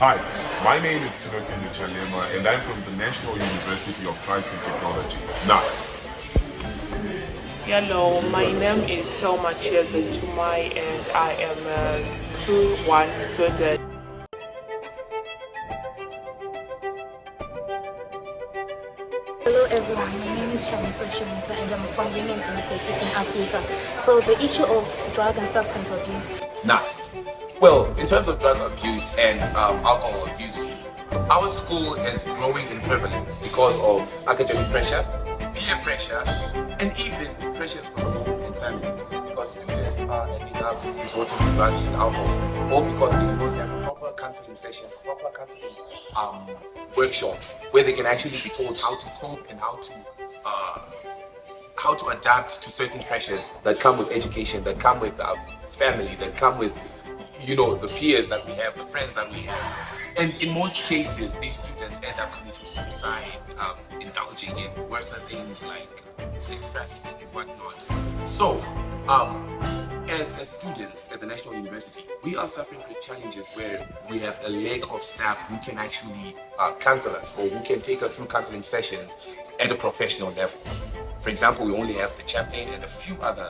Hi, my name is Timothy Nichalema and I'm from the National University of Science and Technology, NUST. Hello, my name is Thelma Tumai and I am a 2-1 student. Hello everyone, my name is Shamiso Chimunta and I'm from Women's University in Africa. So the issue of drug and substance abuse. NUST. Well, in terms of drug abuse and alcohol abuse, our school is growing in prevalence because of academic pressure, peer pressure, and even pressures from home and families, because students are ending up resorting to drugs and alcohol, all because they do not have proper counseling sessions, proper counseling workshops where they can actually be told how to cope and how to adapt to certain pressures that come with education, that come with family, that come with the peers that we have, the friends that we have. And in most cases, these students end up committing suicide, indulging in worse things like sex trafficking and whatnot. So, as students at the National University, we are suffering from challenges where we have a lack of staff who can actually counsel us or who can take us through counseling sessions at a professional level. For example, we only have the chaplain and a few other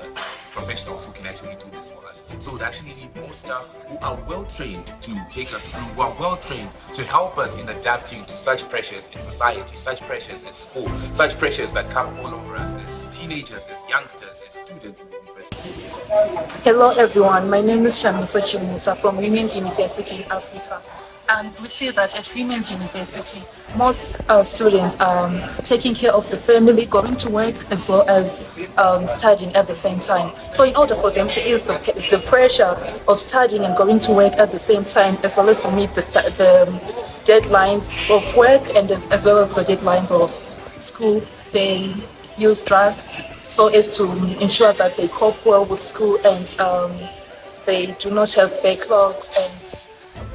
professionals who can actually do this for us. So we actually need more staff who are well trained to take us through, who are well trained to help us in adapting to such pressures in society, such pressures at school, such pressures that come all over us as teenagers, as youngsters, as students in the university. Hello everyone, my name is Shamiso Chimunta from Women's University in Africa. And we see that at Women's University, most students are taking care of the family, going to work, as well as studying at the same time. So in order for them to ease the pressure of studying and going to work at the same time, as well as to meet the deadlines of work and as well as the deadlines of school, they use drugs so as to ensure that they cope well with school and they do not have backlogs, and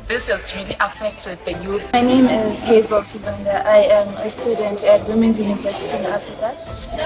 this has really affected the youth. My name is Hazel Sibanda. I am a student at Women's University in Africa.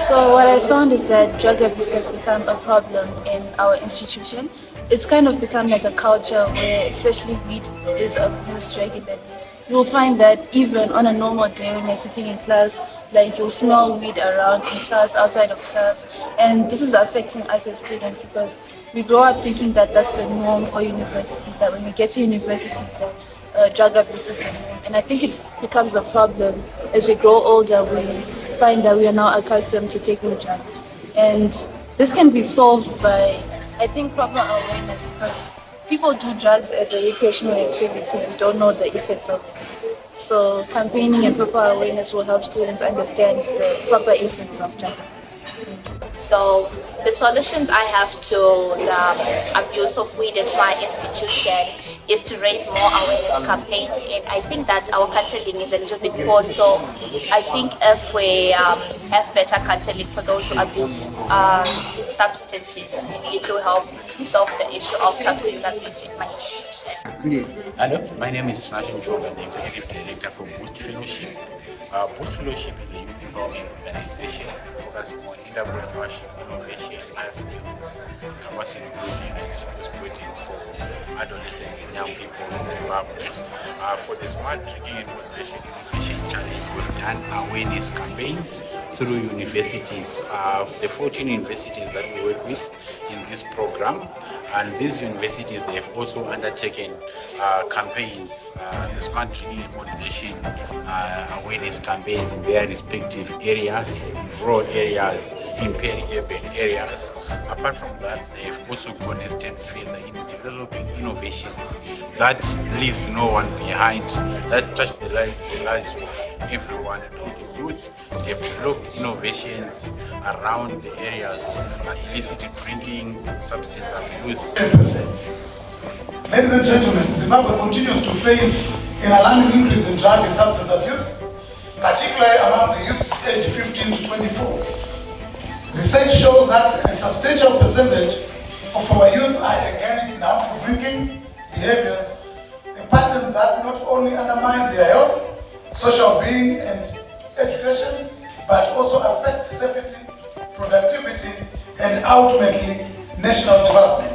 So what I found is that drug abuse has become a problem in our institution. It's kind of become like a culture where especially weed is abused regularly. You'll find that even on a normal day when you're sitting in class, like you'll smell weed around in class, outside of class, and this is affecting us as students because we grow up thinking that that's the norm for universities, that when we get to universities that drug abuse is the norm. And I think it becomes a problem as we grow older. We find that we are now accustomed to taking drugs, and this can be solved by, I think, proper awareness, because people do drugs as a recreational activity and don't know the effects of it. So campaigning and proper awareness will help students understand the proper effects of drugs. So the solutions I have to the abuse of weed at my institution is to raise more awareness campaigns, and I think that our counseling is a little bit poor. So I think if we have better counseling for those who abuse substances, it will help solve the issue of substance abuse in my institution. Hello, my name is Martin Chonga, the Executive Director for Boost Fellowship. Boost Fellowship is a youth empowerment organization focusing on entrepreneurship, innovation, life skills, capacity building, and skills building for adolescents and young people in Zimbabwe. For the Smart Drinking and Moderation Innovation Challenge, we've done awareness campaigns through universities. The 14 universities that we work with in this program, and these universities, they have also undertaken campaigns, the Smart Drinking and Moderation awareness campaigns in their respective areas, in rural areas, in peri-urban areas. Apart from that, they have also gone a step further in developing innovations that leaves no one behind, that touch the lives of everyone, including youth. They have developed innovations around the areas of illicit drinking, substance abuse. 10%. Ladies and gentlemen, Zimbabwe continues to face an alarming increase in drug and substance abuse, particularly among the youth aged 15 to 24. Research shows that a substantial percentage of our youth are engaged in harmful drinking behaviors, a pattern that not only undermines their health, social being and education, but also affects safety, productivity, and ultimately national development.